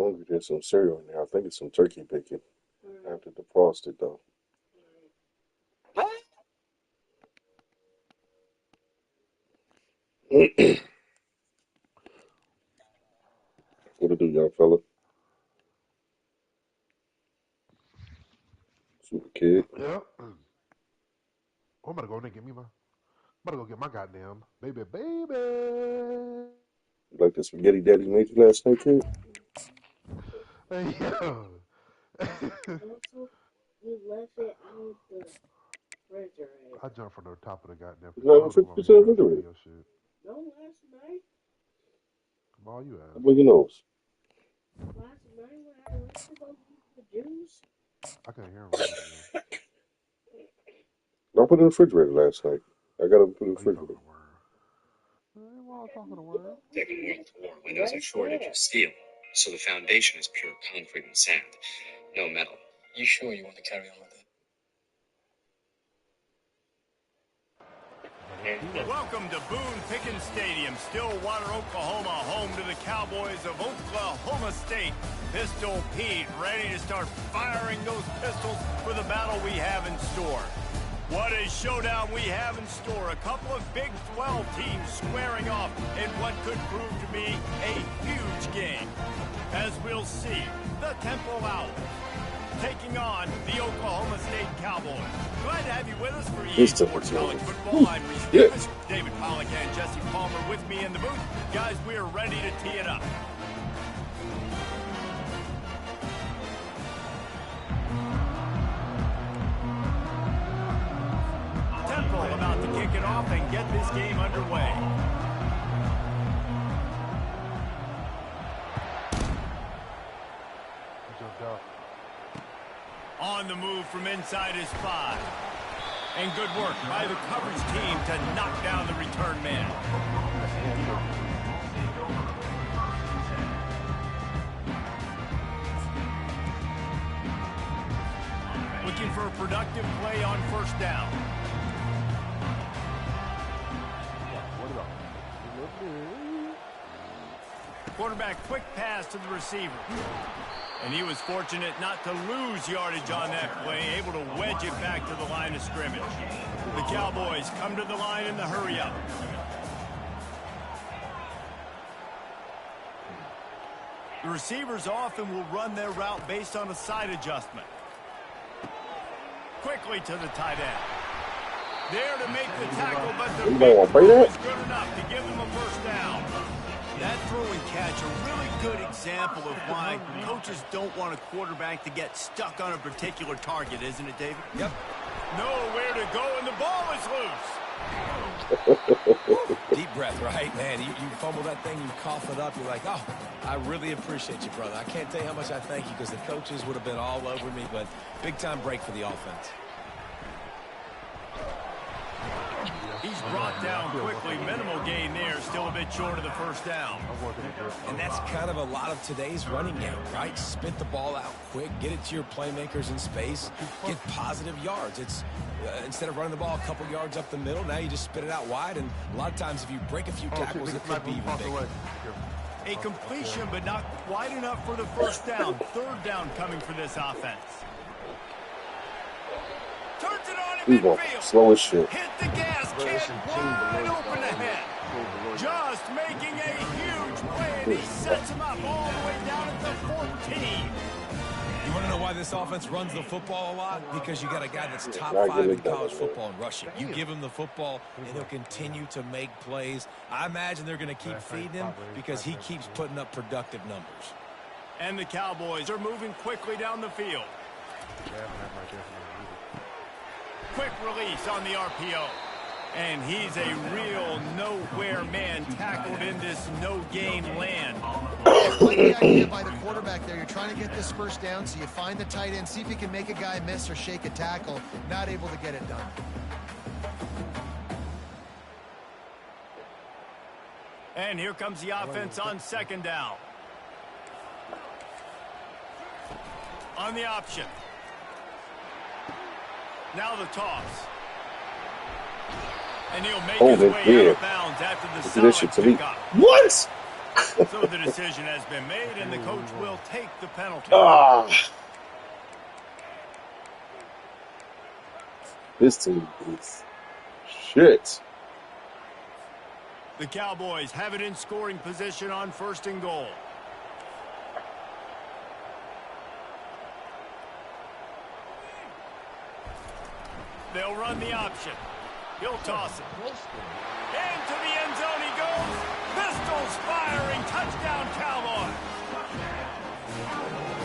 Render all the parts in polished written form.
hungry. There's some cereal in there. I think it's some turkey bacon. I have to defrost it though. What it do, young fella? Super kid. Yeah. I'm about to go in and get me my. I'm about to go get my goddamn baby. You like the spaghetti daddy made you last night, kid? Hey, yo. Also, you left it on the refrigerator. I jumped from the top of the goddamn. It's not I even was going 50% to refrigerated. video shit. No, last night. Come on, you How ass. big your nose? Last night when I went to go get the juice. I can't hear him. Right now. I put it in the refrigerator last night. I got to put it in the Oh, you talking refrigerator. to word? Hey, well, talking to word. Second World War when there was a shortage of steel, so the foundation is pure concrete and sand, no metal. You sure you want to carry on with it? Welcome to Boone Pickens Stadium, Stillwater, Oklahoma, home to the Cowboys of Oklahoma State. Pistol Pete ready to start firing those pistols for the battle we have in store. What a showdown we have in store. A couple of Big 12 teams squaring off in what could prove to be a huge game. As we'll see, the Temple Owls taking on the Oklahoma State Cowboys. Glad to have you with us for EA Sports College Football. I'm Reese Davis, David Pollack and Jesse Palmer with me in the booth. Guys, we are ready to tee it up. Temple about to kick it off and get this game underway. Jumped out. On the move from inside his 5. And good work by the coverage team to knock down the return man. Looking for a productive play on first down. Quarterback quick pass to the receiver. And he was fortunate not to lose yardage on that play, able to wedge it back to the line of scrimmage. The Cowboys come to the line in the hurry-up. The receivers often will run their route based on a side adjustment. Quickly to the tight end. There to make the tackle, but the big throw is good enough to give them a first down. That throw and catch, a really good example of why coaches don't want a quarterback to get stuck on a particular target, isn't it, David? Yep. Nowhere to go, and the ball is loose. Deep breath, right, man? You fumble that thing, you cough it up, you're like, oh, I really appreciate you, brother. I can't tell you how much I thank you because the coaches would have been all over me, but big-time break for the offense. He's brought down quickly. Minimal gain there. Still a bit short of the first down. And that's kind of a lot of today's running game, right? Spit the ball out quick. Get it to your playmakers in space. Get positive yards. It's instead of running the ball a couple yards up the middle, now you just spit it out wide. And a lot of times if you break a few tackles, it could be even bigger. A completion, but not quite enough for the first down. Third down coming for this offense. Turns it on in midfield. Slow as shit. Hit the gas, kid. Wide open ahead. Just making a huge play, and he sets him up all the way down at the 14. You want to know why this offense runs the football a lot? Because you got a guy that's top 5 in college football in rushing. You give him the football, and he'll continue to make plays. I imagine they're going to keep feeding him because he keeps putting up productive numbers. And the Cowboys are moving quickly down the field. Quick release on the RPO. And he's a real nowhere man tackled in this no-gain land. I like the idea by the quarterback there. You're trying to get this first down, so you find the tight end, see if you can make a guy miss or shake a tackle. Not able to get it done. And here comes the offense on second down. On the option. Now the toss. And he'll make his way out of bounds after the solid pickup. What? So the decision has been made, and the coach will take the penalty. Ah. This team is shit. The Cowboys have it in scoring position on 1st and goal. They'll run the option. He'll toss it. Into the end zone he goes. Pistols firing. Touchdown, Cowboys.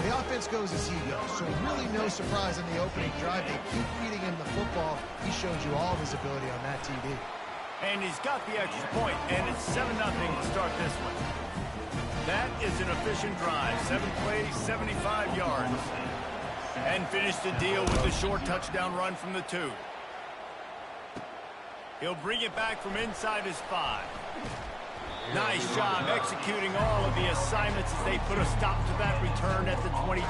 The offense goes as he goes, so really no surprise in the opening drive. They keep feeding him the football. He showed you all of his ability on that TD. And he's got the extra point, and it's 7-0 to start this one. That is an efficient drive. 7 plays, 75 yards. And finish the deal with the short touchdown run from the 2. He'll bring it back from inside his 5. Nice job executing all of the assignments as they put a stop to that return at the 22.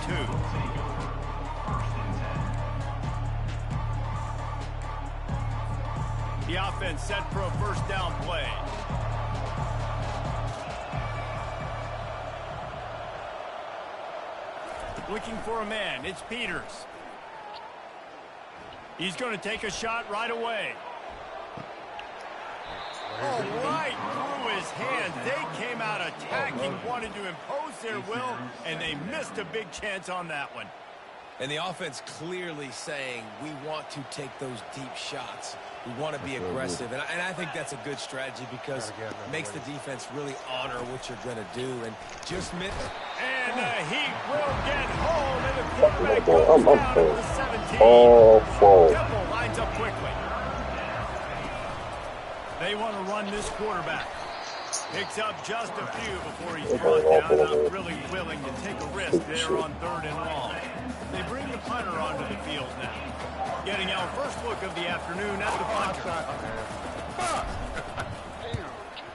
The offense set for a 1st down play. Looking for a man. It's Peters. He's going to take a shot right away. Oh, right through his hands. They came out attacking, wanted to impose their will, and they missed a big chance on that one. And the offense clearly saying, we want to take those deep shots. We want to be aggressive. And I think that's a good strategy because it makes the defense really honor what you're going to do. And just miss. And the Heat will get home, and the quarterback goes down at the 17. Temple lines up quickly. They want to run this quarterback. Picks up just a few before he's brought down. Not really willing to take a risk there on 3rd and long. They bring the punter onto the field now. Getting our first look of the afternoon at the punter.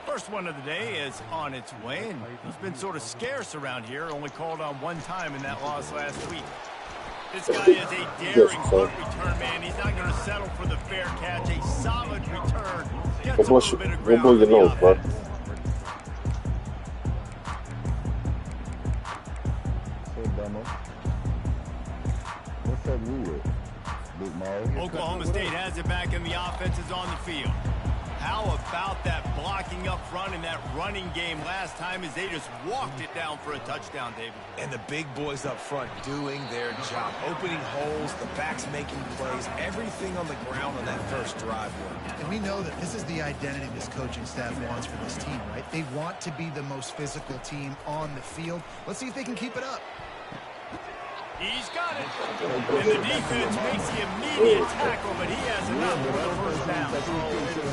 First one of the day is on its way, and he's been sort of scarce around here. Only called on 1 time in that loss last week. This guy is a daring punt return man. He's not going to settle for the fair catch. A solid return. Gets a little bit of ground on the offense. Oklahoma State has it back, and the offense is on the field. How about that blocking up front in that running game last time as they just walked it down for a touchdown, David? And the big boys up front doing their job. Opening holes, the backs making plays, everything on the ground on that first drive work. And we know that this is the identity this coaching staff wants for this team, right? They want to be the most physical team on the field. Let's see if they can keep it up. He's got it. And the defense makes the immediate tackle, but he has enough for the first down.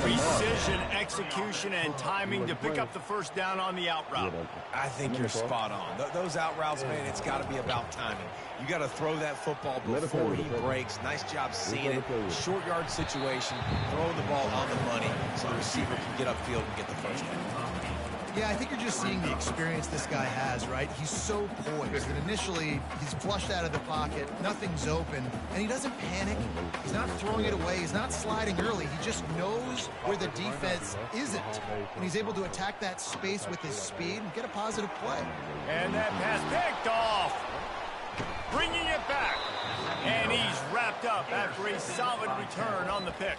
Precision, execution, and timing to pick up the first down on the out route. I think you're spot on. Those out routes, man, it's got to be about timing. You got to throw that football before he breaks. Nice job seeing it. Short yard situation, throwing the ball on the money so the receiver can get upfield and get the first down. Yeah, I think you're just seeing the experience this guy has, right? He's so poised that initially he's flushed out of the pocket, nothing's open, and he doesn't panic. He's not throwing it away. He's not sliding early. He just knows where the defense isn't, and he's able to attack that space with his speed and get a positive play. And that pass picked off, bringing it back, and he's wrapped up after a solid return on the pick.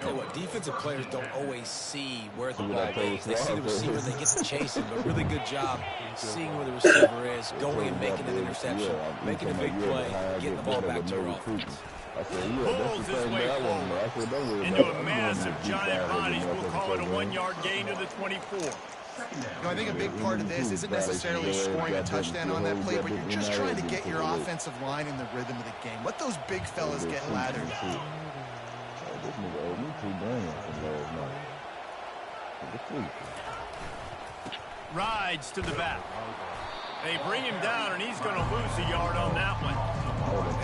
Tell you what, defensive players don't always see where the ball is. They see the receiver, they get to chase him, but really good job seeing where the receiver is, going and making an interception, making a big play, getting the ball back to your offense. Pulls his way forward into a massive giant run. We'll call it a 1-yard gain to the 24. You know, I think a big part of this isn't necessarily scoring a touchdown on that play, but you're just trying to get your offensive line in the rhythm of the game. Let those big fellas get lathered out. Rides to the back. They bring him down, and he's going to lose a yard on that one.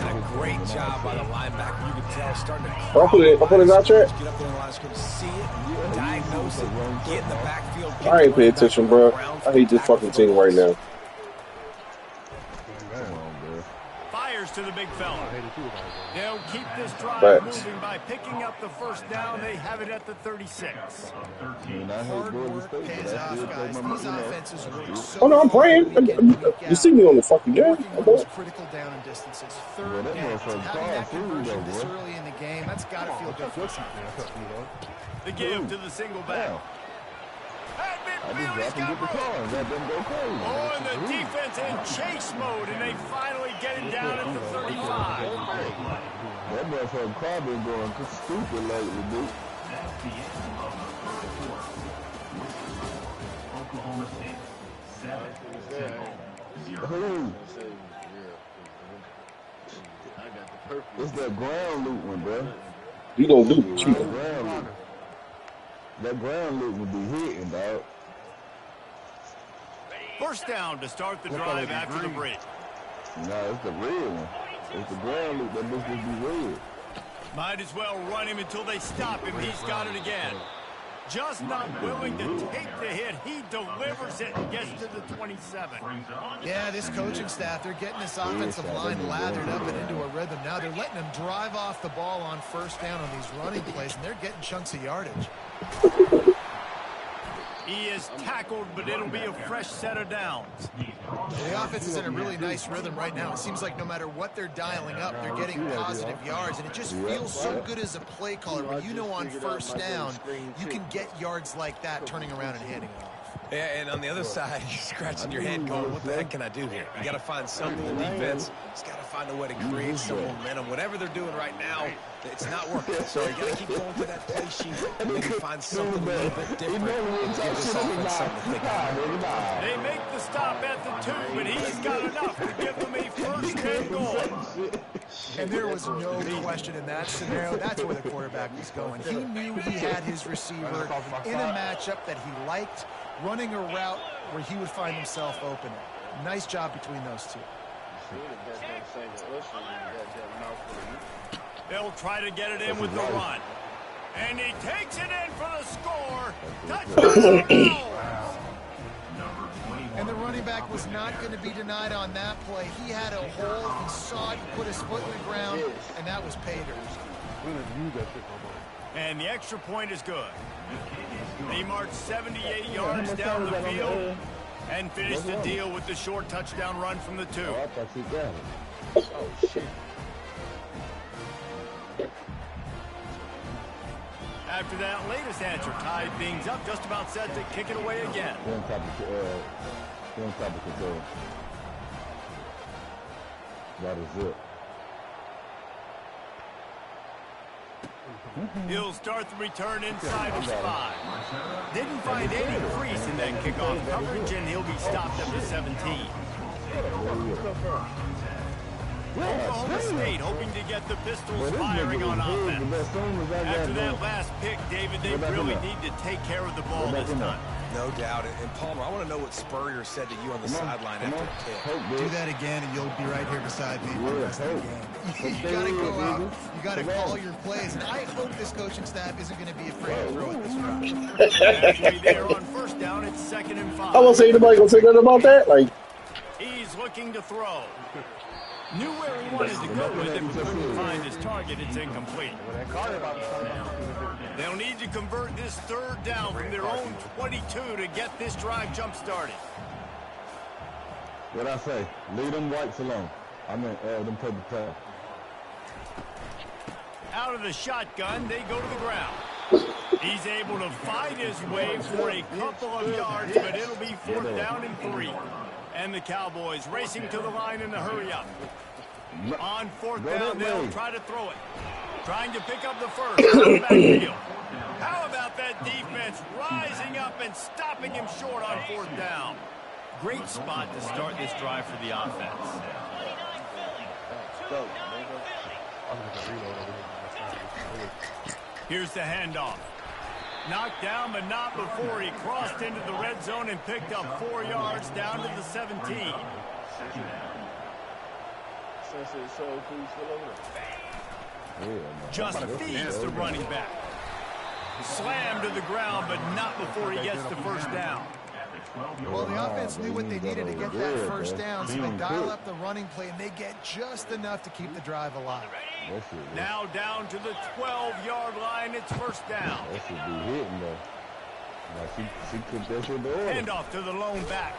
And a great job by the linebacker. You can tell starting to I'll put it out there. Get up there on the line of scrimmage, see it, diagnose it, get in the backfield. I ain't pay attention, bro. I hate this fucking team right now. Fires to the big fella. I hated too about it. They'll keep this drive Facts. moving by picking up the first down. They have it at the 36. Hard work pays off, guys. These offenses work so Oh no, I'm hard praying. week in, week You out, see me on the fucking game. working on those critical down and distances. Third that down. motherfucker Having that called food, conversion though, this boy. early in the game, that's got to feel good for us. The give to the single back. Damn. And I midfield, just he's dropped and got get the car room. and let them go crazy. Oh, and the defense in chase mode, and they finally get it down at the 35. That motherfucker car been going stupid lately, dude. Who? It's that ground loop one, bro. You gonna do That cheating. ground loop. That ground loop would be hitting, dog. First down to start the drive after the break. No, it's the red one. It's the ground loop that looks to be red. Might as well run him until they stop him. He's got it again. Just not willing to take the hit. He delivers it and gets to the 27. Yeah, this coaching staff, they're getting this offensive line lathered up and into a rhythm. Now they're letting them drive off the ball on first down on these running plays, and they're getting chunks of yardage. He is tackled, but it'll be a fresh set of downs. The offense is in a really nice rhythm right now. It seems like no matter what they're dialing up, they're getting positive yards, and it just feels so good as a play caller when you know on first down you can get yards like that turning around and handing it off. Yeah, and on the other side, you're scratching your head going, what the heck can I do here? You got to find something. The defense has got to find a way to create some momentum. Whatever they're doing right now, it's not working. So you got to keep going to that play sheet and maybe find something a little bit different and give this offense something to think about. They make the stop at the 2, but he's got enough to give them a first and goal. And there was no question in that scenario. That's where the quarterback was going. He knew he had his receiver in a matchup that he liked, running a route where he would find himself open. Nice job between those two. They'll try to get it in with the run. And he takes it in for the score. Touchdown! And the running back was not going to be denied on that play. He had a hole, he saw it, he put his foot in the ground, and that was pay dirt. And the extra point is good. They marched 78 yards down the field and finished the deal with the short touchdown run from the 2. Oh, I thought you got it. Oh, shit. After that latest answer tied things up, just about set to kick it away again. They're on top of control. That is it. He'll start the return inside his 5. Didn't find any crease in that kickoff coverage, and he'll be stopped at the 17. Oklahoma State hoping to get the Pistols firing on offense. After that last pick, David, they really need to take care of the ball this time. No doubt. And Palmer, I want to know what Spurrier said to you on the sideline after the pick. Do that again, and you'll be right here beside me for the rest of the game. You got to go out. You got to call your plays. And I hope this coaching staff isn't going to be afraid to throw it this route. Actually, they're on first down. It's 2nd and 5. I won't say anybody gonna say nothing about that. Like, He's looking to throw. Knew where he wanted to go with it, but couldn't find his target. It's incomplete. They'll need to convert this 3rd down from their own 22 to get this drive jump-started. What I say? Leave them whites alone. I mean, them paper towels. Out of the shotgun, they go to the ground. He's able to fight his way for a couple of yards, but it'll be 4th down and 3. And the Cowboys racing to the line in the hurry-up. On 4th down, they'll try to throw it. Trying to pick up the first out of backfield. How about that defense rising up and stopping him short on 4th down? Great spot to start this drive for the offense. Here's the handoff. Knocked down, but not before he crossed into the red zone and picked up 4 yards down to the 17. Just feeds the running back. Slammed to the ground, but not before he gets the first down. Well, the offense knew what they needed to get that first down, so they dial up the running play, and they get just enough to keep the drive alive. Now down to the 12-yard line. It's first down. That should be hitting though. Now she took that shit to order. Hand off to the lone back.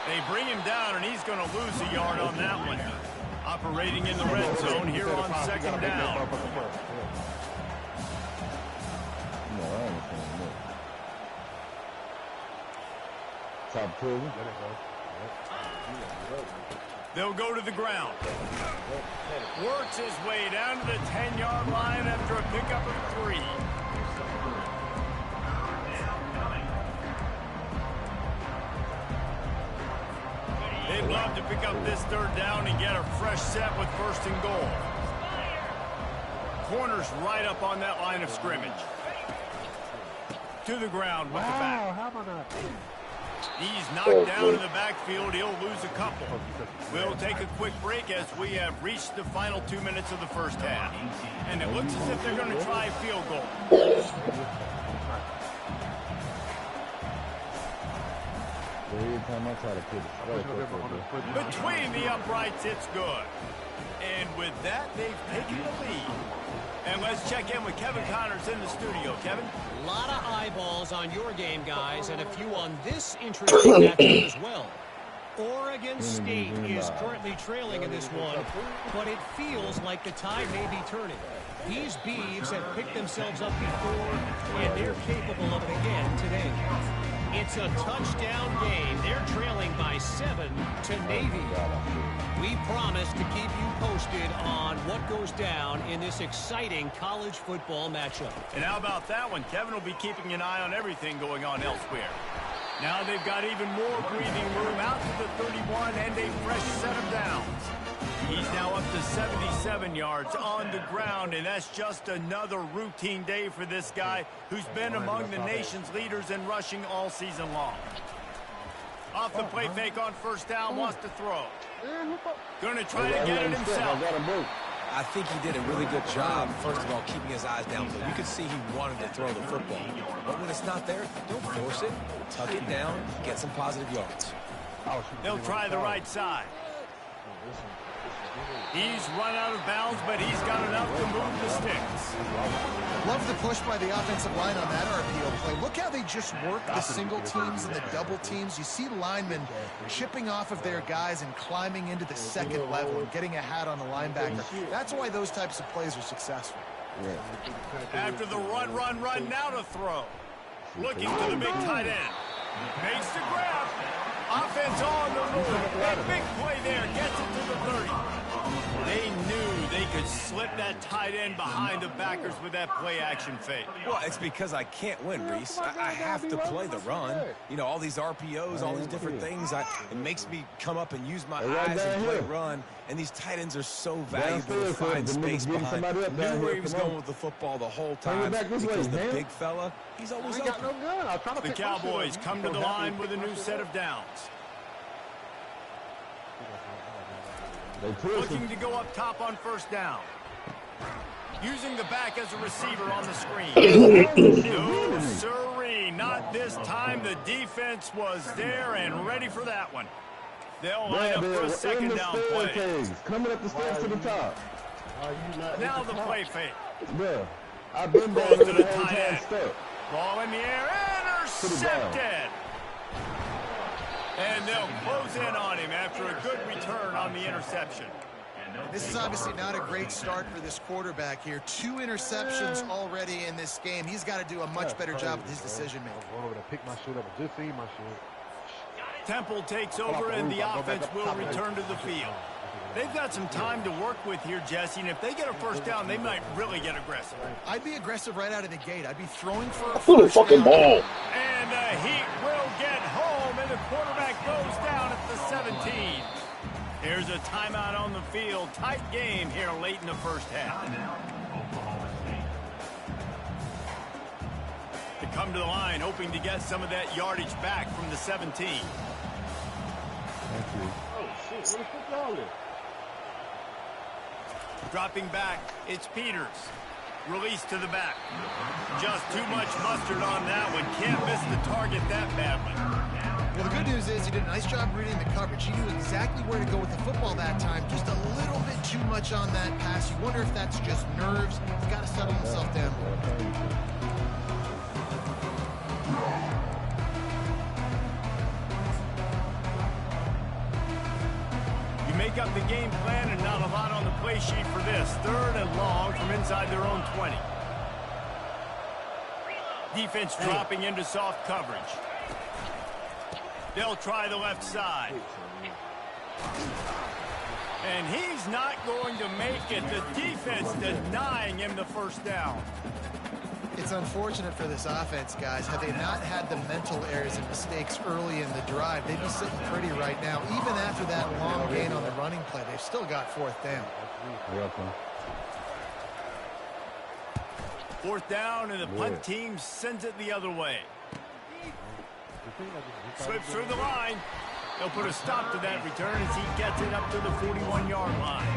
They bring him down, and he's going to lose a yard on that one. Operating in the red zone here on second down. No, I understand that. Top prison. They'll go to the ground. Works his way down to the 10-yard line after a pickup of 3. They'd love to pick up this third down and get a fresh set with first and goal. Corner's right up on that line of scrimmage. To the ground with the back. He's knocked down in the backfield. He'll lose a couple. We'll take a quick break as we have reached the final 2 minutes of the first half. And it looks as if they're going to try a field goal. Every time I try to put it Between the uprights, it's good. And with that, they've taken the lead. And let's check in with Kevin Connors in the studio. Kevin? A lot of eyeballs on your game, guys, and a few on this interesting matchup as well. Oregon State is currently trailing in this one, but it feels like the tide may be turning. These Beavs have picked themselves up before, and they're capable of it again today. It's a touchdown game. They're trailing by 7 to Navy. We promise to keep you posted on what goes down in this exciting college football matchup. And how about that one? Kevin will be keeping an eye on everything going on elsewhere. Now they've got even more breathing room out to the 31 and a fresh set of downs. He's now up to 77 yards on the ground, and that's just another routine day for this guy who's been among the nation's leaders in rushing all season long. Off the play fake on first down, wants to throw. Going to try to get it himself. I think he did a really good job, first of all, keeping his eyes down. You could see he wanted to throw the football. But when it's not there, don't force it. Tuck it down, get some positive yards. They'll try the right side. He's run out of bounds, but he's got enough to move the sticks. Love the push by the offensive line on that RPO play. Look how they just work the single teams and the double teams. You see linemen chipping off of their guys and climbing into the second level and getting a hat on the linebacker. That's why those types of plays are successful. After the run, now to throw. Looking to the big tight end. Makes the grab. Offense on the move. That big play there gets it to the 30. They knew they could slip that tight end behind the backers with that play action fake. Well, it's because I can't win, Reese. I have to play the run. You know, all these RPOs, all these different things. It makes me come up and use my eyes and play run. And these tight ends are so valuable to find space behind. Knew where he was going with the football the whole time because the big fella, he's always open. The Cowboys come to the line with a new set of downs. Looking to go up top on first down. Using the back as a receiver on the screen. No, sirree, not this time. The defense was there and ready for that one. They'll line up for a second down play. Coming up the steps to the top. Now the play fake. Yeah, I've been down Goes to the the whole tight end. step. Ball in the air, intercepted. And they'll close in on him after a good return on the interception. This is obviously not a great start for this quarterback here. 2 interceptions already in this game. He's got to do a much better job with his decision-making. Temple takes over, and the offense will return to the field. They've got some time to work with here, Jesse, and if they get a first down, they might really get aggressive. I'd be aggressive right out of the gate. I'd be throwing for a Through the first fucking down. ball. And the Heat will get home, and the quarterback goes down at the 17. Here's a timeout on the field. Tight game here late in the first half. To come to the line, hoping to get some of that yardage back from the 17. Dropping back, it's Peters. Release to the back. Just too much mustard on that one. Can't miss the target that badly. Well, the good news is he did a nice job reading the coverage. He knew exactly where to go with the football that time. Just a little bit too much on that pass. You wonder if that's just nerves. He's got to settle himself down. Make up the game plan and not a lot on the play sheet for this. 3rd and long from inside their own 20. Defense dropping into soft coverage. They'll try the left side. And he's not going to make it. The defense denying him the first down. It's unfortunate for this offense, guys. Had they not had the mental errors and mistakes early in the drive, they'd be sitting pretty right now. Even after that long gain on the running play, they've still got 4th down. 4th down, and the punt team sends it the other way. Slips through the line. They'll put a stop to that return as he gets it up to the 41-yard line.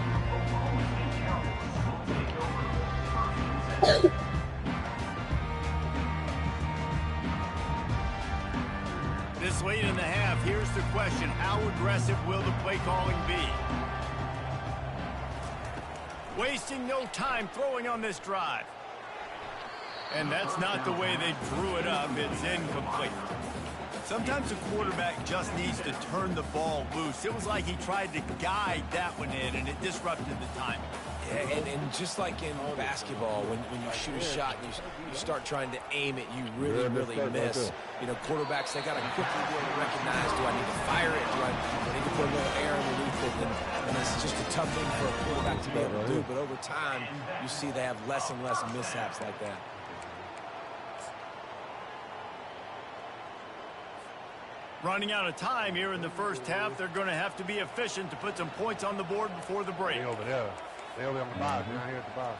This late in the half, here's the question. How aggressive will the play calling be? Wasting no time throwing on this drive. And that's not the way they drew it up. It's incomplete. Sometimes a quarterback just needs to turn the ball loose. It was like he tried to guide that one in, and it disrupted the timing. Yeah, and just like in basketball, when you shoot a shot and you start trying to aim it, you really miss. You know, quarterbacks, they got to quickly be able to recognize, do I need to fire it? Do I need to put a little air underneath it? And it's just a tough thing for a quarterback to be able to do. But over time, you see they have less and less mishaps like that. Running out of time here in the first half. They're going to have to be efficient to put some points on the board before the break. They over there. They over on the bottom. Down here at the bottom.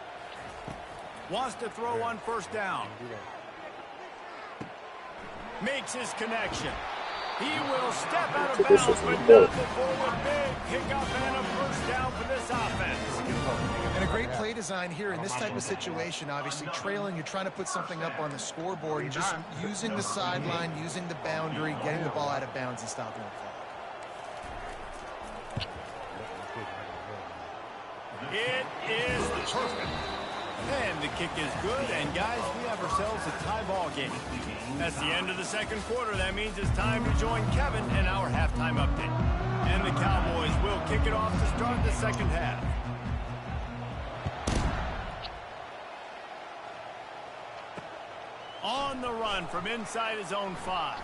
Wants to throw on 1st down. Makes his connection. He will step out of bounds, but not before a big pickup and a 1st down for this offense. And a great play design here in this type of situation. Obviously, trailing, you're trying to put something up on the scoreboard. You're just using the sideline, using the boundary, getting the ball out of bounds and stopping the clock. It is perfect. And the kick is good, and guys, we have ourselves a tie ball game. That's the end of the 2nd quarter. That means it's time to join Kevin in our halftime update. And the Cowboys will kick it off to start the 2nd half. On the run from inside his own 5.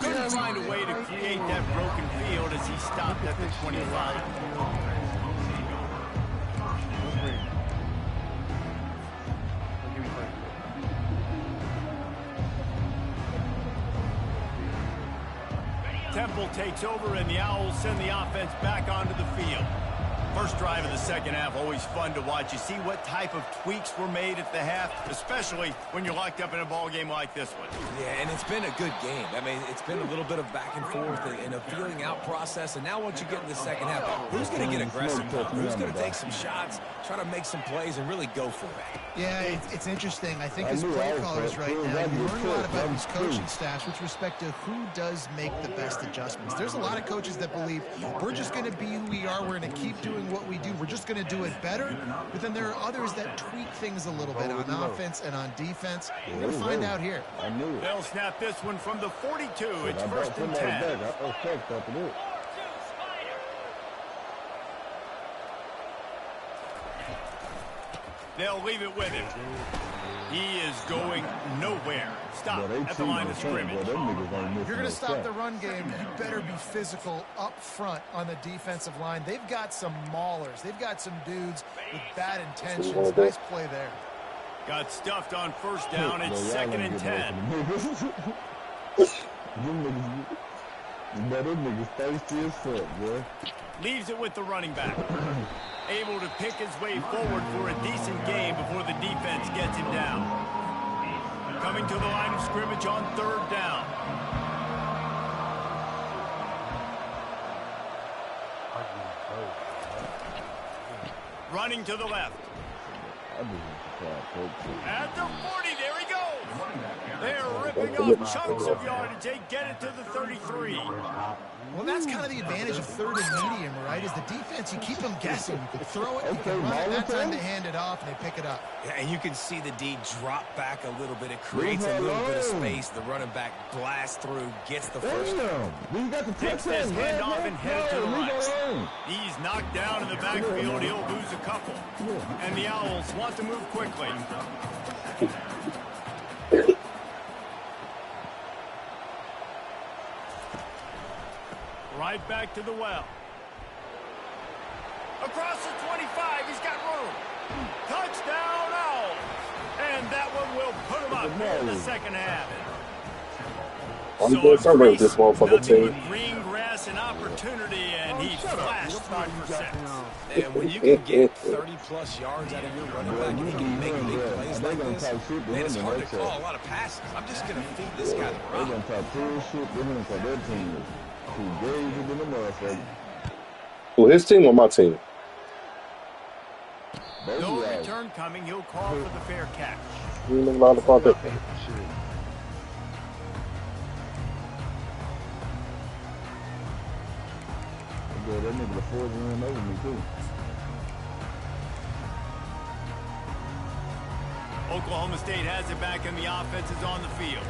Couldn't find a way to create that broken field as he stopped at the 25. Temple takes over, and the Owls send the offense back onto the field. First drive of the 2nd half, always fun to watch. You see what type of tweaks were made at the half, especially when you're locked up in a ball game like this one. Yeah, and it's been a good game. I mean, it's been a little bit of back and forth and a feeling out process. And now once you get in the 2nd half, who's going to get aggressive? Who's going to take some shots, try to make some plays, and really go for it? Yeah, it's interesting. I think as play callers right now, you learn a lot about these coaching staffs with respect to who does make the best adjustments. There's a lot of coaches that believe we're just going to be who we are. We're going to keep doing what we do. We're just going to do it better. But then there are others that tweak things a little bit on offense and on defense. We're going to find out here. They'll snap this one from the 42. It's 1st and 10. They'll leave it with him. He is going nowhere. Stop at the line of scrimmage. If you're going to stop the run game, you better be physical up front on the defensive line. They've got some maulers. They've got some dudes with bad intentions. Nice play there. Got stuffed on 1st down. It's 2nd and 10. Leaves it with the running back. Able to pick his way forward for a decent game before the defense gets him down. Coming to the line of scrimmage on 3rd down. Running to the left. At the 40, there he goes. They're ripping off chunks of yardage. They get it to the 33. Well, that's kind of the advantage of third and medium, right? Is the defense, you keep them guessing. You can throw it, you can run it. That time they hand it off and they pick it up. Yeah, and you can see the D drop back a little bit. It creates a little bit of space. The running back blasts through, gets the first down. Takes this handoff and headed to the right. He's knocked down in the backfield. He'll lose a couple. And the Owls want to move quickly. Right back to the well. Across the 25, he's got room. Touchdown, Owls. And that one will put him up here in the second half. I'm doing something with this motherfucker team. Green grass and opportunity, and he flashed 3%. And when you can get 30-plus yards out of your running back and he can make big plays like this, man, it's hard to call a lot of passes. I'm just going to feed this guy the rock. Who, his team or my team? No return coming. He'll call for the fair catch. You ain't allowed to fuck it. That nigga the fourth run over me too. Oklahoma State has it back and the offense is on the field.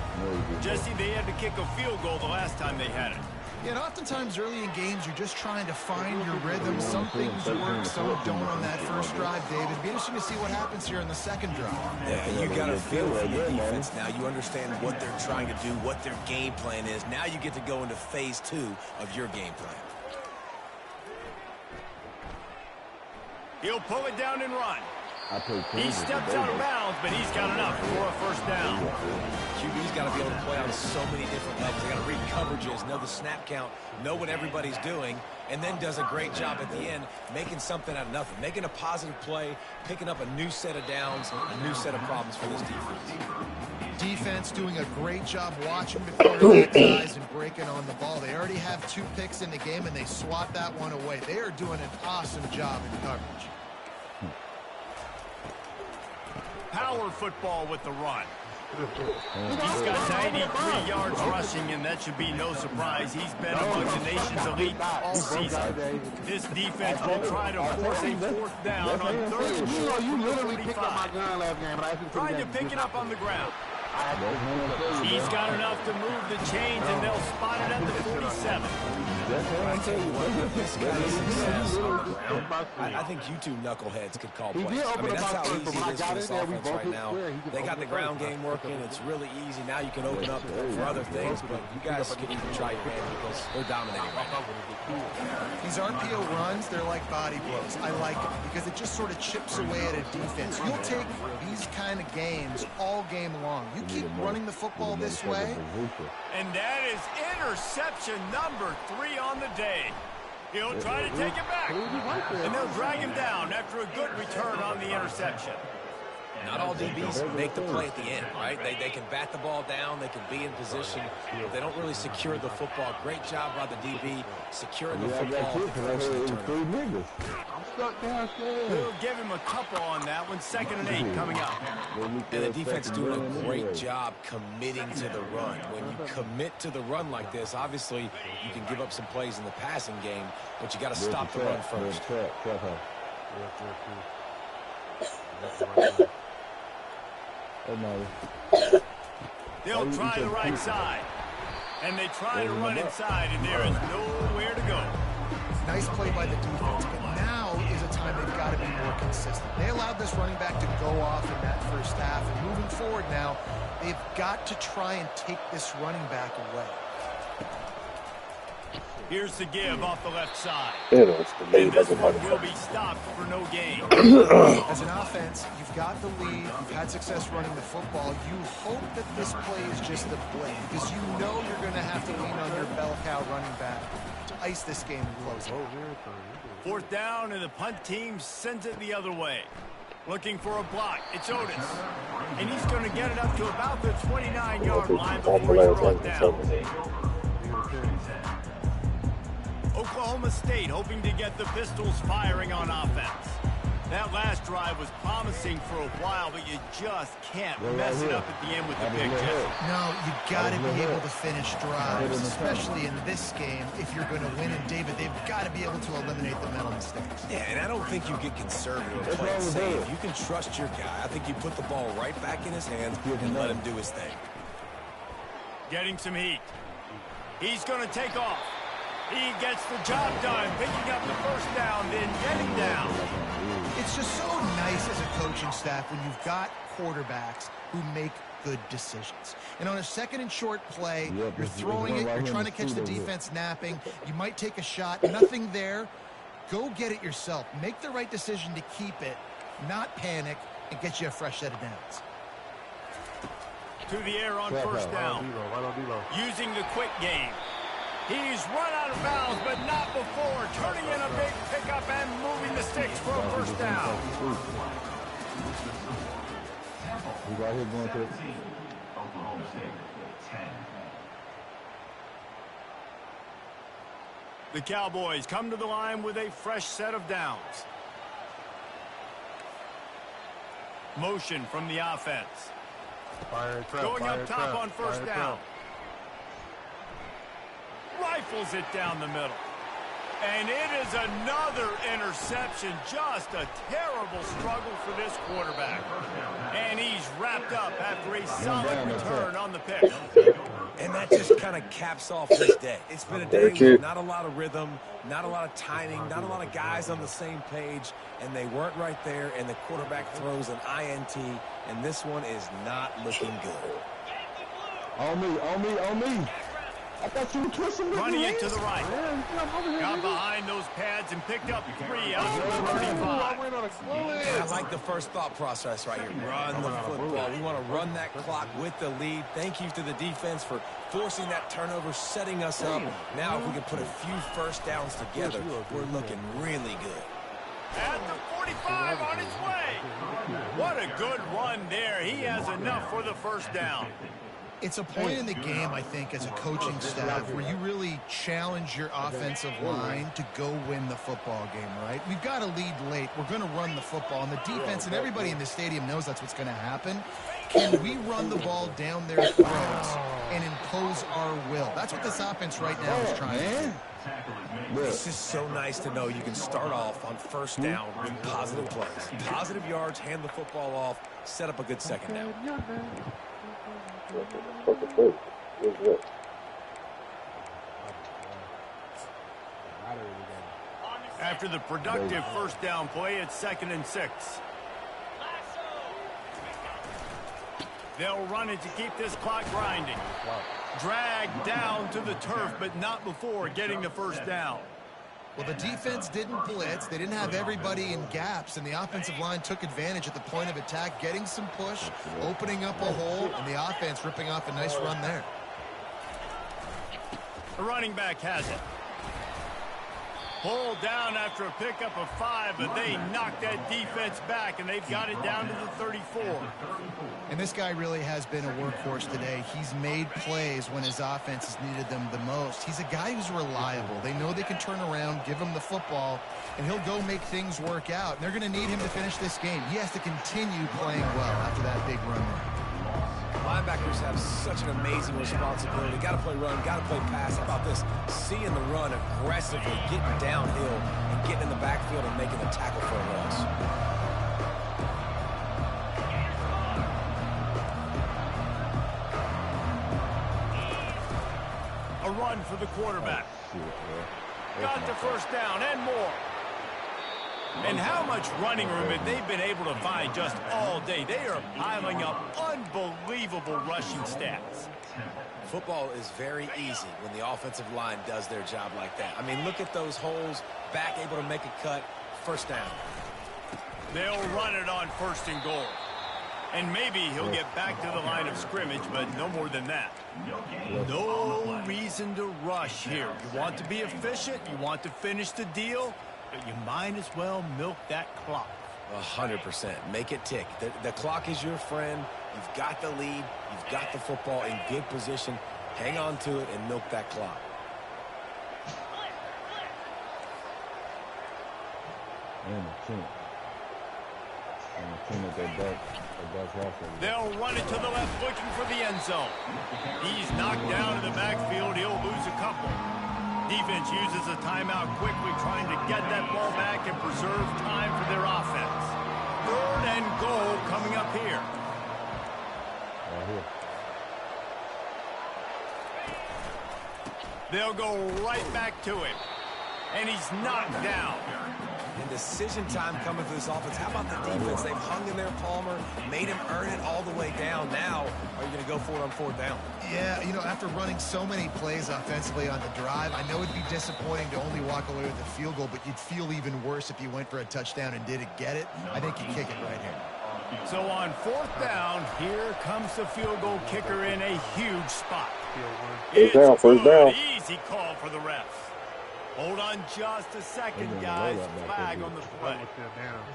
Jesse, they had to kick a field goal the last time they had it. Yeah, and oftentimes early in games, you're just trying to find your rhythm. Some things work, some don't on that first drive, David. It'd be interesting to see what happens here in the second drive. Yeah, you got a feel for the defense now. You understand what they're trying to do, what their game plan is. Now you get to go into phase 2 of your game plan. He'll pull it down and run. He steps out of bounds, but he's got enough for a first down. QB's got to be able to play on so many different levels. They got to read coverages, know the snap count, know what everybody's doing, and then does a great job at the end making something out of nothing, making a positive play, picking up a new set of downs, a new set of problems for this defense. Defense doing a great job watching the quarterback's eyes and breaking on the ball. They already have 2 picks in the game, and they swat that one away. They are doing an awesome job in coverage. Power football with the run. He's got 93 yards rushing, and that should be no surprise. He's been among the nation's elite all season. This defense will try to force a fourth down on third and short. You literally picked up my gun last game, but I trying to pick it up on the ground. He's got enough to move the chains, and they'll spot it at the 47. I think you two knuckleheads could call plays. I mean, that's how easy it is for this offense right now. They got the ground game working. It's really easy. Now you can open up for other things, but you guys can even try your hand because they're dominating right now. These RPO runs, they're like body blows. I like it because it just sort of chips away at a defense. You'll take these kind of games all game long. You keep running the football this way. And that is interception number 3 on the day. He'll try to take it back. And they'll drag him down after a good return on the interception. Not all DBs make the play at the end, right? They can bat the ball down. They can be in position. But they don't really secure the football. Great job by the DB securing the football. We'll give him a couple on that one. 2nd and 8 coming up. And the defense is doing a great job committing to the run. When you commit to the run like this, obviously you can give up some plays in the passing game, but you got to stop the run first. They'll try the right side. And they try to run inside, and there is nowhere to go. Nice play by the defense, but now is a time they've got to be more consistent. They allowed this running back to go off in that first half, and moving forward now, they've got to try and take this running back away. Here's the give off the left side. And this one will be stopped for no gain. As an offense, you've got the lead. You've had success running the football. You hope that this play is just a blip because you know you're going to have to lean on your bell cow running back to ice this game and close it. 4th down, and the punt team sends it the other way. Looking for a block. It's Otis. And he's going to get it up to about the 29-yard line before he's brought down. Oklahoma State hoping to get the Pistols firing on offense. That last drive was promising for a while, but you just can't mess it up at the end with the big Jesse. No, you got to be able to finish drives, especially in this game. If you're going to win, and David, they've got to be able to eliminate the mental mistakes. Yeah, and I don't think you get conservative and play it safe. You can trust your guy. I think you put the ball right back in his hands and let him do his thing. Getting some heat. He's going to take off. He gets the job done, picking up the first down, then getting down. It's just so nice as a coaching staff when you've got quarterbacks who make good decisions. And on a second and short play, you're throwing it, you're trying to catch the defense napping, you might take a shot, nothing there. Go get it yourself. Make the right decision to keep it, not panic, and get you a fresh set of downs. To the air on first down. Using the quick game. He's run out of bounds, but not before. Turning in a big pickup and moving the sticks for a first down. The Cowboys come to the line with a fresh set of downs. Motion from the offense. Going up top on first down. Rifles it down the middle. And it is another interception. Just a terrible struggle for this quarterback. And he's wrapped up after a solid return on the pick. And that just kind of caps off this day. It's been a day with not a lot of rhythm, not a lot of timing, not a lot of guys on the same page, and they weren't right there, and the quarterback throws an INT, and this one is not looking good. On me. I thought you were twisting. Running it to the right. Got behind those pads and picked up 3 out of the 35. I like the first thought process right here. Run the football. We want to run that clock with the lead. Thank you to the defense for forcing that turnover, setting us up. Now if we can put a few first downs together, we're looking really good. At the 45 on his way. What a good run there. He has enough for the first down. It's a point in the game, I think, as a coaching staff where you really challenge your offensive line to go win the football game, right? We've got to lead late. We're going to run the football. And the defense and everybody in the stadium knows that's what's going to happen. Can we run the ball down their throats and impose our will? That's what this offense right now is trying to do. It's just so nice to know you can start off on first down with positive plays. Positive yards, hand the football off, set up a good second down. After the productive first down play, it's 2nd and 6. They'll run it to keep this clock grinding. Dragged down to the turf, but not before getting the first down. Well, the defense didn't blitz. They didn't have everybody in gaps, and the offensive line took advantage at the point of attack, getting some push, opening up a hole, and the offense ripping off a nice run there. The running back has it. Pulled down after a pickup of 5, but they knocked that defense back, and they've got it down to the 34. And this guy really has been a workhorse today. He's made plays when his offense has needed them the most. He's a guy who's reliable. They know they can turn around, give him the football, and he'll go make things work out. And they're going to need him to finish this game. He has to continue playing well after that big run there. Linebackers have such an amazing responsibility. Got to play run, got to play pass. How about this? Seeing the run aggressively, getting downhill, and getting in the backfield and making a tackle for a loss. A run for the quarterback. Got the first down and more. And how much running room have they been able to find just all day? They are piling up unbelievable rushing stats. Football is very easy when the offensive line does their job like that. I mean, look at those holes, back able to make a cut, first down. They'll run it on 1st and goal. And maybe he'll get back to the line of scrimmage, but no more than that. No reason to rush here. You want to be efficient, you want to finish the deal, but you might as well milk that clock. 100%. Make it tick. The clock is your friend. You've got the lead. You've got the football in good position. Hang on to it and milk that clock. They'll run it to the left, looking for the end zone. He's knocked down in the backfield. He'll lose a couple. Defense uses a timeout quickly, trying to get that ball back and preserve time for their offense. 3rd and goal coming up here. They'll go right back to him. And he's knocked down. And decision time coming for this offense. How about the defense? They've hung in there, Palmer, made him earn it all the way down. Now, are you going to go for it on 4th down? Yeah, you know, after running so many plays offensively on the drive, I know it'd be disappointing to only walk away with a field goal, but you'd feel even worse if you went for a touchdown and didn't get it. I think you kick it right here. So on 4th down, here comes the field goal kicker in a huge spot. First down. Easy call for the refs. Hold on just a second, guys. Flag on the play.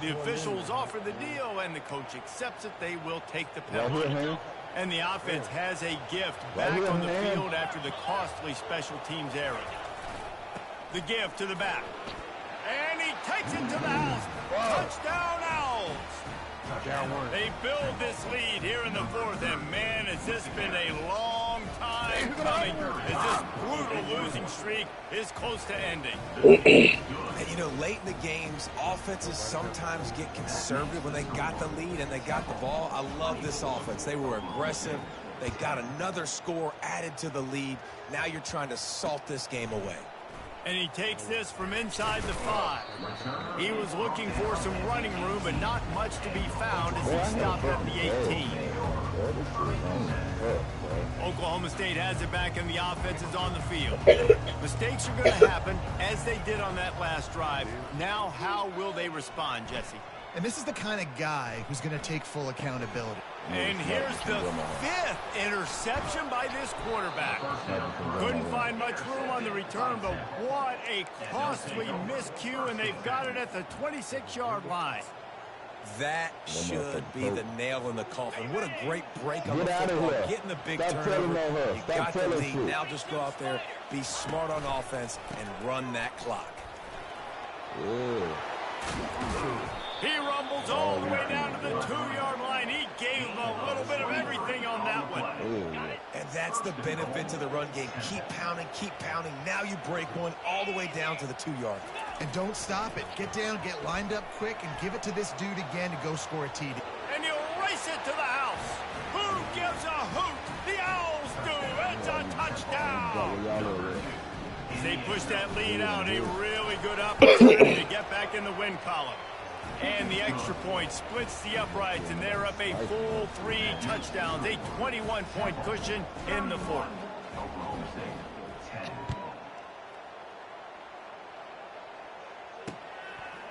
The officials offer the deal, and the coach accepts it. They will take the penalty. And the offense has a gift back on the field after the costly special teams error. The gift to the back. And he takes it to the house. Touchdown, Owls. They build this lead here in the 4th, and man, has this been a long time coming as this brutal losing streak is close to ending. And, you know, late in the games, offenses sometimes get conservative when they got the lead and they got the ball. I love this offense. They were aggressive. They got another score added to the lead. Now you're trying to salt this game away. And he takes this from inside the 5. He was looking for some running room, but not much to be found as he stopped at the 18. Oklahoma State has it back, and the offense is on the field. Mistakes are going to happen, as they did on that last drive. Now, how will they respond, Jesse? And this is the kind of guy who's going to take full accountability. And here's the 5th interception by this quarterback. Couldn't find much room on the return, but what a costly miscue, and they've got it at the 26-yard line. That should be the nail in the coffin. What a great break on the football. Getting the big turnover. You got the lead. Now just go out there, be smart on offense, and run that clock. He rumbles all the way down to the 2-yard line. He gave him a little bit of everything on that one. And that's the benefit to the run game. Keep pounding, keep pounding. Now you break one all the way down to the 2-yard. And don't stop it. Get down, get lined up quick, and give it to this dude again to go score a TD. And he'll race it to the house. Who gives a hoot? The Owls do. It's a touchdown. As they push that lead out, a really good opportunity to get back in the win column. And the extra point splits the uprights, and they're up a full 3 touchdowns, a 21-point cushion in the 4th.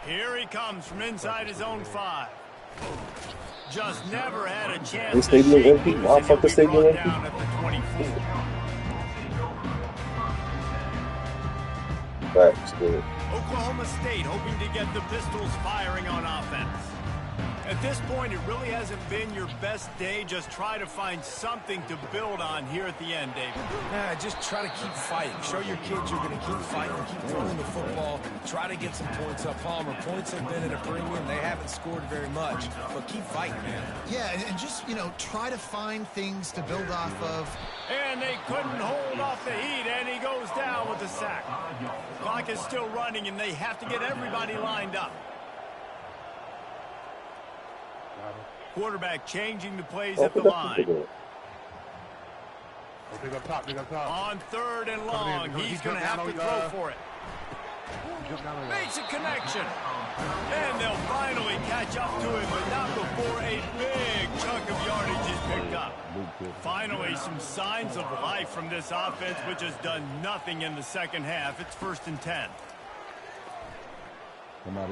Here he comes from inside his own 5. Just never had a chance to stadium shake empty. loose, I'll and he'll fuck the be stadium brought empty. down at the 24. Facts, good. Oklahoma State hoping to get the Pistols firing on offense. At this point, it really hasn't been your best day. Just try to find something to build on here at the end, David. Just try to keep fighting. Show your kids you're going to keep fighting, keep throwing the football. Try to get some points up. Palmer, points have been at a premium. They haven't scored very much, but keep fighting, man. Yeah, and just, you know, try to find things to build off of. And they couldn't hold off the heat, and he goes down with the sack. Clock is still running, and they have to get everybody lined up. Quarterback changing the plays at the line. On 3rd and long, he's going to have to throw for it. Makes a connection. And they'll finally catch up to him, but not before a big chunk of yardage is picked up. Finally, some signs of life from this offense, which has done nothing in the second half. It's 1st and 10.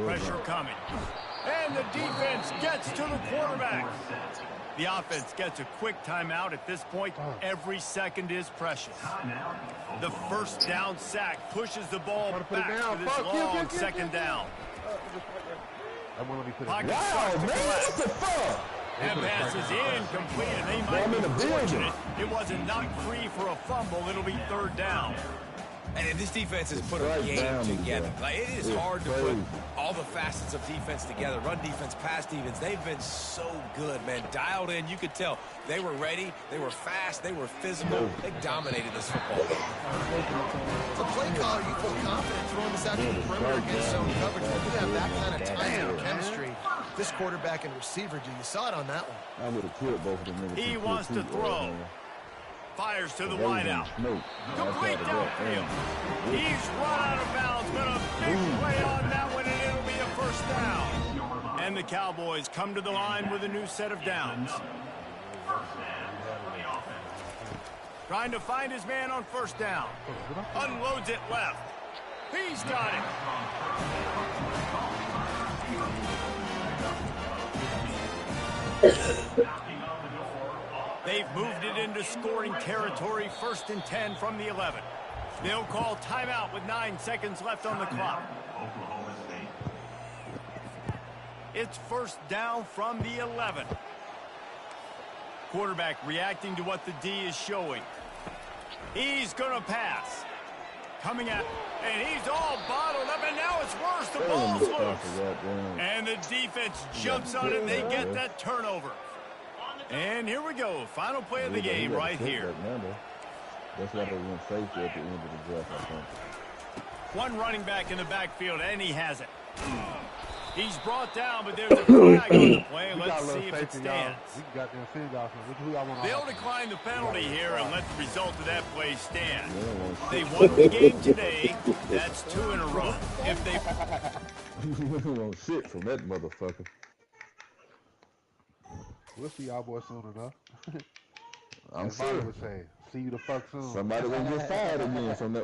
Pressure coming. And the defense gets to the quarterback. The offense gets a quick timeout. At this point, every second is precious. The 1st down sack pushes the ball back to this long 2nd down. Pocket starts to collapse. That pass is incomplete, and they might be fortunate it wasn't knocked free for a fumble. It'll be 3rd down. And this defense has put a game together. Like, it is hard to put all the facets of defense together. Run defense, pass defense. They've been so good, man. Dialed in. You could tell they were ready. They were fast. They were physical. They dominated this football game. As a play caller, you feel confident throwing this out to the perimeter against zone coverage. When you have that kind of timing and chemistry, this quarterback and receiver, you saw it on that one. I would have killed both of them. He wants to throw. Fires to the wideout. Complete downfield. He's run out of bounds, but a big play on that one, and it'll be a first down. And the Cowboys come to the line with a new set of downs. Trying to find his man on first down. Unloads it left. He's got it. They've moved it into scoring territory, 1st and 10 from the 11. They'll call timeout with 9 seconds left on the clock. It's first down from the 11. Quarterback reacting to what the D is showing. He's going to pass. Coming out, and he's all bottled up, and now it's worse. The ball's loose. And the defense jumps on it, and they get that turnover. And here we go. Final play of the game right here. That's why they went safety at the end of the draft, I think. One running back in the backfield, and he has it. He's brought down, but there's a flag on the play. Let's see if it stands. They'll decline the penalty here and let the result of that play stand. They won the game today. That's 2 in a row. If they won't sit from that motherfucker. We'll see y'all boys soon enough. I'm Somebody sure. would say, see you the fuck soon. Somebody will get fired again from the